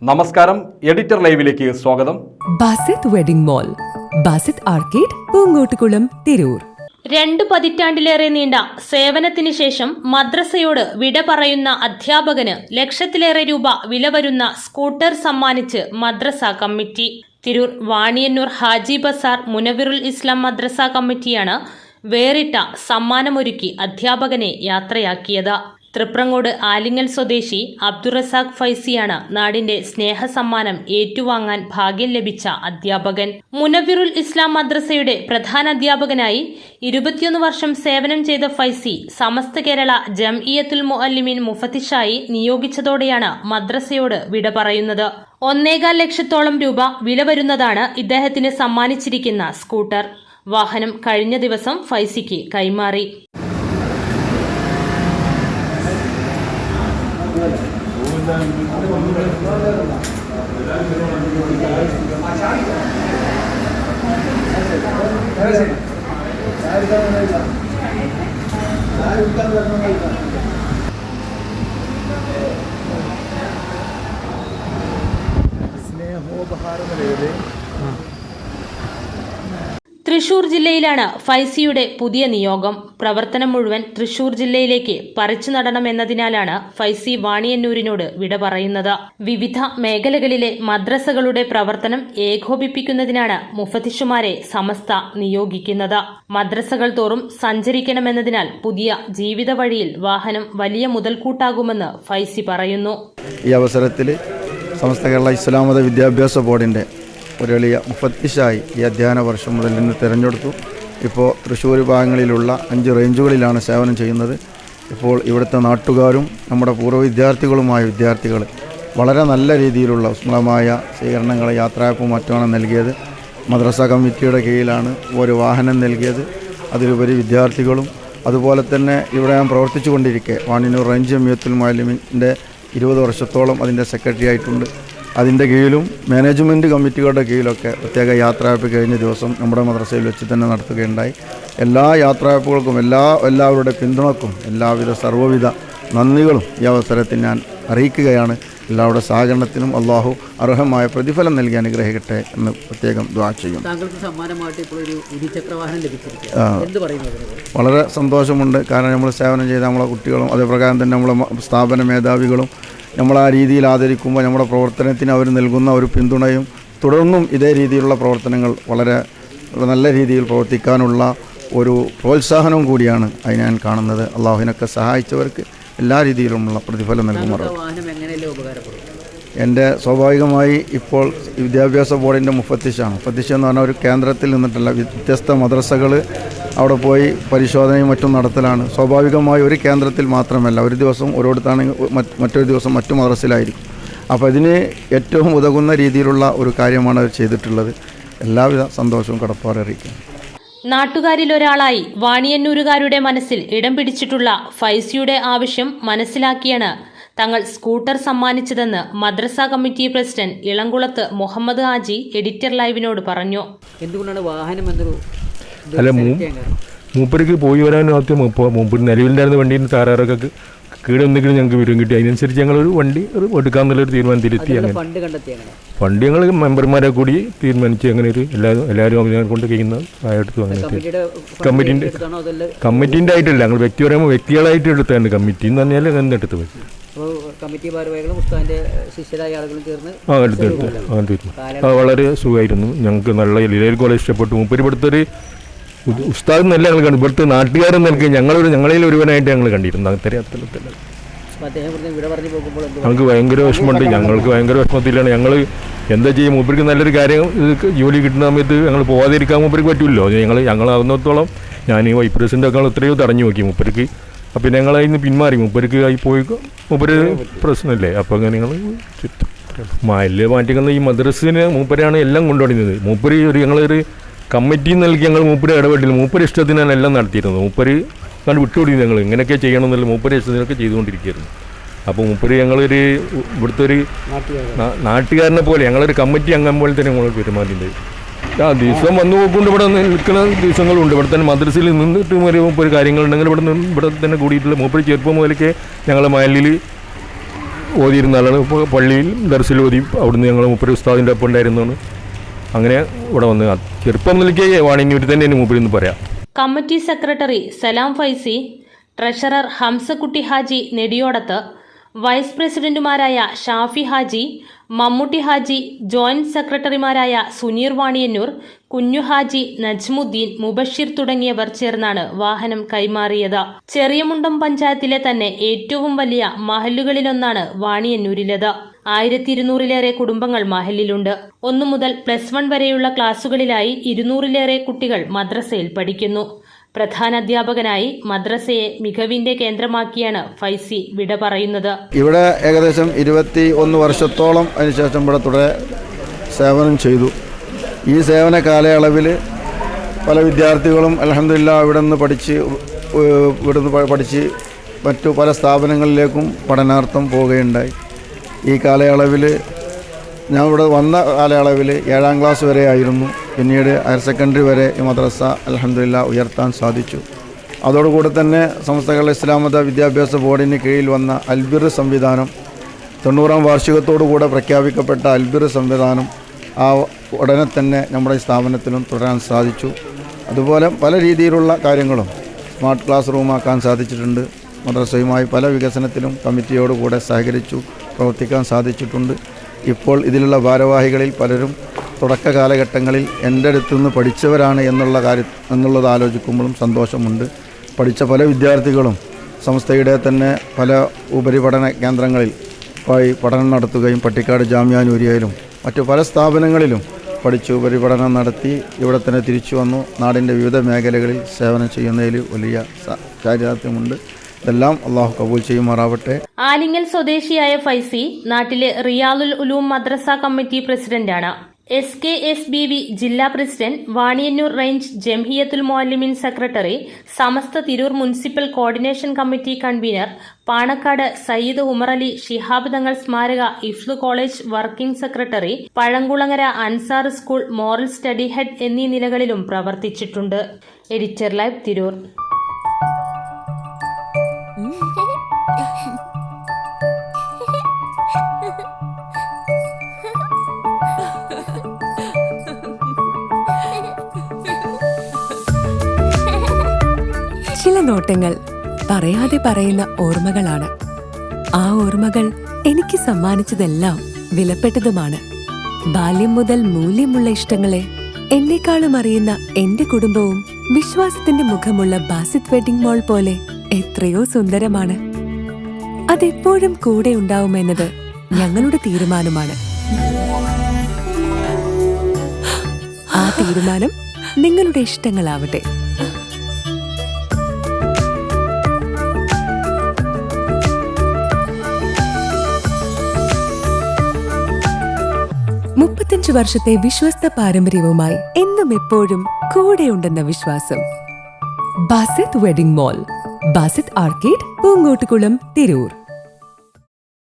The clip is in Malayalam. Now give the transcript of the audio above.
നമസ്കാരം, എഡിറ്റർ ലൈവിലേക്ക് സ്വാഗതം. Basith wedding mall, Basith arcade, Poonkottukulam, Tirur. 2 പതിറ്റാണ്ടിലേറെ നീണ്ട സേവനത്തിന് ശേഷം മദ്രസയോട് വിട പറയുന്ന അധ്യാപകന് ലക്ഷത്തിലേറെ രൂപ വില വരുന്ന സ്കൂട്ടർ സമ്മാനിച്ച് മദ്രസ കമ്മിറ്റി. തിരൂർ വാണിയന്നൂർ ഹാജി ബസാർ മുനവിറുൽ ഇസ്ലാം മദ്രസ കമ്മിറ്റിയാണ് വേറിട്ട സമ്മാനമൊരുക്കി അധ്യാപകനെ യാത്രയാക്കിയത്. തൃപ്രങ്ങോട് ആലിങ്ങൽ സ്വദേശി അബ്ദുറസാഖ് ഫൈസിയാണ് നാടിന്റെ സ്നേഹസമ്മാനം ഏറ്റുവാങ്ങാൻ ഭാഗ്യം ലഭിച്ച അധ്യാപകൻ. മുനവിറുൽ ഇസ്ലാം മദ്രസയുടെ പ്രധാന അധ്യാപകനായി 21 വർഷം സേവനം ചെയ്ത ഫൈസി സമസ്ത കേരള ജംഇയ്യത്തുൽ മുഅല്ലിമീൻ മുഫത്തിഷായി നിയോഗിച്ചതോടെയാണ് മദ്രസയോട് വിട പറയുന്നത്. 1.25 ലക്ഷത്തോളം രൂപ വില വരുന്നതാണ് ഇദ്ദേഹത്തിന് സമ്മാനിച്ചിരിക്കുന്ന സ്കൂട്ടർ. വാഹനം കഴിഞ്ഞ ദിവസം ഫൈസിക്ക് കൈമാറി. തൃശൂർ ജില്ലയിലാണ് ഫൈസിയുടെ പുതിയ നിയോഗം. പ്രവർത്തനം മുഴുവൻ തൃശൂർ ജില്ലയിലേക്ക് പറിച്ചു നടണമെന്നതിനാലാണ് ഫൈസി വാണിയന്നൂരിനോട് വിട പറയുന്നത്. വിവിധ മേഖലകളിലെ മദ്രസകളുടെ പ്രവർത്തനം ഏകോപിപ്പിക്കുന്നതിനാണ് മുഫത്തിഷുമാരെ സമസ്ത നിയോഗിക്കുന്നത്. മദ്രസകൾ തോറും സഞ്ചരിക്കണമെന്നതിനാൽ പുതിയ ജീവിത വഴിയിൽ വാഹനം വലിയ മുതൽക്കൂട്ടാകുമെന്ന് ഫൈസി പറയുന്നു. ഈ അവസരത്തിൽ സമസ്ത കേരള ഇസ്ലാം മത വിദ്യാഭ്യാസ ബോർഡിൻ്റെ ഒരു വലിയ മുഫത്തിഷായി ഈ അധ്യയന വർഷം മുതൽ നിന്ന് തിരഞ്ഞെടുത്തു. ഇപ്പോൾ തൃശ്ശൂർ ഭാഗങ്ങളിലുള്ള 5 റേഞ്ചുകളിലാണ് സേവനം ചെയ്യുന്നത്. ഇപ്പോൾ ഇവിടുത്തെ നാട്ടുകാരും നമ്മുടെ പൂർവ്വ വിദ്യാർത്ഥികളുമായ വിദ്യാർത്ഥികൾ വളരെ നല്ല രീതിയിലുള്ള ഉസ്മളമായ സ്വീകരണങ്ങൾ, യാത്രയപ്പും മറ്റുമാണ് നൽകിയത്. മദ്രസ കമ്മിറ്റിയുടെ കീഴിലാണ് ഒരു വാഹനം നൽകിയത്. അതിലുപരി വിദ്യാർത്ഥികളും അതുപോലെ തന്നെ ഇവിടെ ഞാൻ പ്രവർത്തിച്ചു കൊണ്ടിരിക്കെ വാണിയന്നൂർ റേഞ്ച് ജംഇയ്യത്തുൽ മുഅല്ലിമീൻ്റെ 20 വർഷത്തോളം അതിൻ്റെ സെക്രട്ടറി ആയിട്ടുണ്ട്. അതിൻ്റെ കീഴിലും മാനേജ്മെൻറ്റ് കമ്മിറ്റികളുടെ കീഴിലൊക്കെ പ്രത്യേക യാത്രയപ്പ് കഴിഞ്ഞ ദിവസം നമ്മുടെ മദ്രസയിൽ വെച്ച് തന്നെ നടത്തുകയുണ്ടായി. എല്ലാ യാത്രയപ്പുകൾക്കും എല്ലാവരുടെ പിന്തുണക്കും എല്ലാവിധ സർവ്വവിധ നന്ദികളും ഈ അവസരത്തിൽ ഞാൻ അറിയിക്കുകയാണ്. എല്ലാവരുടെ സഹകരണത്തിനും അള്ളാഹു അർഹമായ പ്രതിഫലം നൽകി അനുഗ്രഹിക്കട്ടെ എന്ന് പ്രത്യേകം ദുആ ചെയ്യും. വളരെ സന്തോഷമുണ്ട്. കാരണം നമ്മൾ സേവനം ചെയ്ത നമ്മളെ കുട്ടികളും അതേപ്രകാരം തന്നെ നമ്മളെ സ്ഥാപന മേധാവികളും നമ്മൾ ആ രീതിയിൽ ആദരിക്കുമ്പോൾ നമ്മുടെ പ്രവർത്തനത്തിന് അവർ നൽകുന്ന ഒരു പിന്തുണയും തുടർന്നും ഇതേ രീതിയിലുള്ള പ്രവർത്തനങ്ങൾ വളരെ നല്ല രീതിയിൽ പ്രവർത്തിക്കാനുള്ള ഒരു പ്രോത്സാഹനവും കൂടിയാണ് അത് ഞാൻ കാണുന്നത്. അള്ളാഹുവിനൊക്കെ സഹായിച്ചവർക്ക് എല്ലാ രീതിയിലുമുള്ള പ്രതിഫലം നൽകുമാറ്. എൻ്റെ സ്വാഭാവികമായി ഇപ്പോൾ വിദ്യാഭ്യാസ ബോർഡിൻ്റെ മുഫത്തിഷാണ്. മുഫത്തിഷ് എന്ന് പറഞ്ഞാൽ ഒരു കേന്ദ്രത്തിൽ നിന്നിട്ടല്ല, വ്യത്യസ്ത മദ്രസകൾ അവിടെ പോയി പരിശോധനയും മറ്റും നടത്തലാണ്. സ്വാഭാവികമായി ഒരു കേന്ദ്രത്തിൽ മാത്രമല്ല, ഒരു ദിവസം ഒരിടത്താണെങ്കിൽ മറ്റൊരു ദിവസം മറ്റു മദ്രസയിലായിരിക്കും. അപ്പോൾ ഇതിന് ഏറ്റവും ഉതകുന്ന രീതിയിലുള്ള ഒരു കാര്യമാണ് അവർ ചെയ്തിട്ടുള്ളത്. എല്ലാവിധ സന്തോഷവും കടപ്പാട് അറിയിക്കുന്നു. നാട്ടുകാരിലൊരാളായി വാണിയന്നൂരുകാരുടെ മനസ്സിൽ ഇടം പിടിച്ചിട്ടുള്ള ഫൈസിയുടെ ആവശ്യം മനസ്സിലാക്കിയാണ് തങ്ങൾ സ്കൂട്ടർ സമ്മാനിച്ചതെന്ന് മദ്രസ committee president Elamkulath Muhammad Haji editor ലൈവിനോട് പറഞ്ഞു. എന്തുകൊണ്ടാണ് വാഹനം എന്നൊരു മൂപ്പർക്ക് പോയി വരാനും ആദ്യം മൂപ്പർ നിലവിലുണ്ടായിരുന്ന വണ്ടീൻ്റെ താറാറൊക്കെ കീടൊന്നെങ്കിലും ഞങ്ങൾക്ക് വിവരം കിട്ടി. അതിനനുസരിച്ച് ഞങ്ങളൊരു വണ്ടി എടുക്കാമെന്നുള്ളൊരു തീരുമാനത്തിലെത്തി. അങ്ങനെ ഫണ്ട് ഞങ്ങൾ മെമ്പർമാരെ കൂടി തീരുമാനിച്ച് അങ്ങനെ ഒരു എല്ലാവരും അതിനെ കൊണ്ട് കഴിയുന്ന എടുത്തു. അങ്ങനെ കമ്മിറ്റീൻ്റെ ആയിട്ടല്ല, ഞങ്ങൾ വ്യക്തികളായിട്ട് എടുത്താണ്. കമ്മിറ്റി എന്ന് പറഞ്ഞാൽ അങ്ങനെ എടുത്ത് പോയി വളരെ സുഖമായിരുന്നു. ഞങ്ങൾക്ക് നല്ല എല്ലാവർക്കും വളരെ ഇഷ്ടപ്പെട്ടു. മൂപ്പര് ഇവിടുത്തെ ഉസ്താദ് നല്ല ഞങ്ങൾ കണ്ടു. ഇവിടുത്തെ നാട്ടുകാരൻ നൽകി ഞങ്ങളിൽ ഒരുവനായിട്ട് ഞങ്ങൾ കണ്ടിരുന്നു. അത്തരത്തിൽ ഞങ്ങൾക്ക് ഭയങ്കര വിഷമമുണ്ട്. ഞങ്ങൾക്ക് ഭയങ്കര വിഷമത്തിലാണ്. ഞങ്ങൾ എന്താ ചെയ്യും? മൂപ്പർക്ക് നല്ലൊരു കാര്യം ജോലി കിട്ടുന്ന സമയത്ത് ഞങ്ങൾ പോകാതിരിക്കാൻ മൂപ്പർക്ക് പറ്റുമല്ലോ. ഞങ്ങളാവുന്നിടത്തോളം ഞാൻ ഈ വൈസ് പ്രസിഡൻ്റൊക്കെ എത്രയോ തടഞ്ഞു നോക്കി മൂപ്പർക്ക്. അപ്പം ഞങ്ങളതിന് പിന്മാറി. മൂപ്പർക്ക് ആയി പോയി മൂപ്പര് പ്രശ്നമല്ലേ. അപ്പോൾ അങ്ങനെ ഞങ്ങൾ മല്ല് മാറ്റിക്കുന്ന ഈ മദ്രസിന് മൂപ്പരാണ് എല്ലാം കൊണ്ടുപോടുന്നത്. മൂപ്പര് ഞങ്ങളൊരു കമ്മിറ്റി നൽകി ഞങ്ങൾ മൂപ്പര് ഇടപെട്ടില്ല. മൂപ്പര് ഇഷ്ടത്തിനാണ് എല്ലാം നടത്തിയിരുന്നത്. മൂപ്പര് കണ്ട് വിട്ടുകൊടുക്കും. ഞങ്ങൾ ഇങ്ങനെയൊക്കെ ചെയ്യണമെന്നുള്ള മൂപ്പര് ഇഷ്ടത്തിനൊക്കെ ചെയ്തുകൊണ്ടിരിക്കുകയായിരുന്നു. അപ്പോൾ മൂപ്പര് ഞങ്ങളൊരു ഇവിടുത്തെ ഒരു നാട്ടുകാരനെ പോലെ ഞങ്ങളൊരു കമ്മിറ്റി അംഗം പോലെ തന്നെ ഞങ്ങൾ പെരുമാറിയിട്ടുണ്ട്. ദിവസം വന്നു നോക്കൊണ്ട് ഇവിടെ നിൽക്കുന്ന ദിവസങ്ങളുണ്ട്. ഇവിടെ തന്നെ മദ്രസയിൽ നിന്നിട്ട് ഒരു കാര്യങ്ങളുണ്ടെങ്കിൽ ഇവിടെ തന്നെ കൂടിയിട്ടുള്ള മൂപ്പര് ചെറുപ്പം മുതലൊക്കെ ഞങ്ങളെ മയലിൽ ഓതിയിരുന്ന ആളാണ്. ഇപ്പോൾ പള്ളിയിൽ ദർസിൽ ഓതി, അവിടുന്ന് ഞങ്ങൾ മൂപ്പര് ഉസ്താദിൻ്റെ ഒപ്പം ഉണ്ടായിരുന്നതാണ്. അങ്ങനെ ഇവിടെ വന്ന് ചെറുപ്പം നിലയ്ക്ക് വാണിയന്നൂർ തന്നെയാണ് മൂപ്പര് എന്ന് പറയാം. Committee secretary Salam Faizi, treasurer Hamzakutty Haji Nediyodath, vice പ്രസിഡന്റുമാരായ ഷാഫി ഹാജി, മമ്മൂട്ടി ഹാജി, ജോയിന്റ് സെക്രട്ടറിമാരായ സുനീർ വാണിയന്നൂർ, കുഞ്ഞു ഹാജി, നജ്മുദ്ദീൻ, മുബഷിർ തുടങ്ങിയവർ ചേർന്നാണ് വാഹനം കൈമാറിയത്. ചെറിയമുണ്ടം പഞ്ചായത്തിലെ തന്നെ ഏറ്റവും വലിയ മഹല്ലുകളിലൊന്നാണ് വാണിയന്നൂരിലേത്. 1200-ലേറെ കുടുംബങ്ങൾ മഹല്ലിലുണ്ട്. 1 മുതൽ +1 വരെയുള്ള ക്ലാസുകളിലായി 200-ലേറെ കുട്ടികൾ മദ്രസയിൽ പഠിക്കുന്നു. പ്രധാനാധ്യാപകനായി മദ്രസയെ മികവിന്റെ കേന്ദ്രമാക്കിയാണ് ഫൈസി വിട പറയുന്നത്. ഇവിടെ ഏകദേശം 21 വർഷത്തോളം അതിനുശേഷം ഇവിടെ തുടരെ സേവനം ചെയ്തു. ഈ സേവന കാലയളവിൽ പല വിദ്യാർത്ഥികളും അൽഹംദുലില്ലാ ഇവിടുന്ന് പഠിച്ച് മറ്റു പല സ്ഥാപനങ്ങളിലേക്കും പഠനാർത്ഥം പോവുകയുണ്ടായി. ഈ കാലയളവിൽ ഞാൻ ഇവിടെ വന്ന കാലയളവിൽ 7ാം ക്ലാസ് വരെ ആയിരുന്നു. പിന്നീട് ഹയർ സെക്കൻഡറി വരെ ഈ മദ്രസ അൽഹംദുലില്ലാ ഉയർത്താൻ സാധിച്ചു. അതോടുകൂടി തന്നെ സമസ്ത കേരള ഇസ്ലാം മത വിദ്യാഭ്യാസ ബോർഡിന് കീഴിൽ വന്ന അൽബിർ സംവിധാനം, 90ാം വാർഷികത്തോടുകൂടെ പ്രഖ്യാപിക്കപ്പെട്ട അൽബിർ സംവിധാനം ആ ഉടനെ തന്നെ നമ്മുടെ ഈ സ്ഥാപനത്തിലും തുടരാൻ സാധിച്ചു. അതുപോലെ പല രീതിയിലുള്ള കാര്യങ്ങളും സ്മാർട്ട് ക്ലാസ് റൂമാക്കാൻ സാധിച്ചിട്ടുണ്ട്. മദ്രസയുമായി പല വികസനത്തിലും കമ്മിറ്റിയോടുകൂടെ സഹകരിച്ചു പ്രവർത്തിക്കാൻ സാധിച്ചിട്ടുണ്ട്. ഇപ്പോൾ ഇതിലുള്ള ഭാരവാഹികളിൽ പലരും തുടക്ക കാലഘട്ടങ്ങളിൽ എൻ്റെ അടുത്തുനിന്ന് പഠിച്ചവരാണ് എന്നുള്ളത് ആലോചിക്കുമ്പോഴും സന്തോഷമുണ്ട്. പഠിച്ച പല വിദ്യാർത്ഥികളും സംസ്ഥയുടെ തന്നെ പല ഉപരിപഠന കേന്ദ്രങ്ങളിൽ പോയി പഠനം നടത്തുകയും പട്ടിക്കാട് ജാമിഅ നൂരിയയിലും മറ്റു പല സ്ഥാപനങ്ങളിലും പഠിച്ച് ഉപരിപഠനം നടത്തി ഇവിടെ തന്നെ തിരിച്ചു വന്നു. നാടിൻ്റെ വിവിധ മേഖലകളിൽ സേവനം ചെയ്യുന്നതിൽ വലിയ ചാരിതാർത്ഥ്യമുണ്ട്. ഇതെല്ലാം അള്ളാഹു കബൂൽ ചെയ്യുമാറാവട്ടെ. ആലിങ്ങൽ സ്വദേശിയായ ഫൈസി നാട്ടിലെ റിയാലുൽ ഉലൂം മദ്രസ കമ്മിറ്റി പ്രസിഡന്റാണ്. SKSBV ജില്ലാ president, Vaniyannur range Jamiyyathul Muallimeen secretary, Samastha Tirur municipal coordination committee convener, Panakkad Sayyid Umarali Shihab Thangal സ്മാരക ഇഫ്ലു college working secretary, Pazhankulangara Ansar school moral study head എന്നീ നിലകളിലും പ്രവർത്തിച്ചിട്ടുണ്ട്. Editor live, Tirur. ചില നോട്ടങ്ങൾ പറയാതെ പറയുന്ന ഓർമ്മകളാണ്. ആ ഓർമ്മകൾ എനിക്ക് സമ്മാനിച്ചതെല്ലാം വിലപ്പെട്ടതുമാണ്. ബാല്യം മുതൽ മൂല്യമുള്ള ഇഷ്ടങ്ങളെ എന്നെക്കാളും അറിയുന്ന എന്റെ കുടുംബവും വിശ്വാസത്തിന്റെ മുഖമുള്ള ബാസിത് വെഡിംഗ് മോൾ പോലെ എത്രയോ സുന്ദരമാണ്. അതെപ്പോഴും കൂടെ ഉണ്ടാവുമെന്നത് ഞങ്ങളുടെ തീരുമാനമാണ്. ആ തീരുമാനം നിങ്ങളുടെ ഇഷ്ടങ്ങളാവട്ടെ. വർഷത്തെ വിശ്വസ്ത പാരമ്പര്യവുമായി എന്നും എപ്പോഴും കൂടെയുണ്ടെന്ന വിശ്വാസം. Basith wedding mall, Basith arcade, Poonkottukulam, Tirur.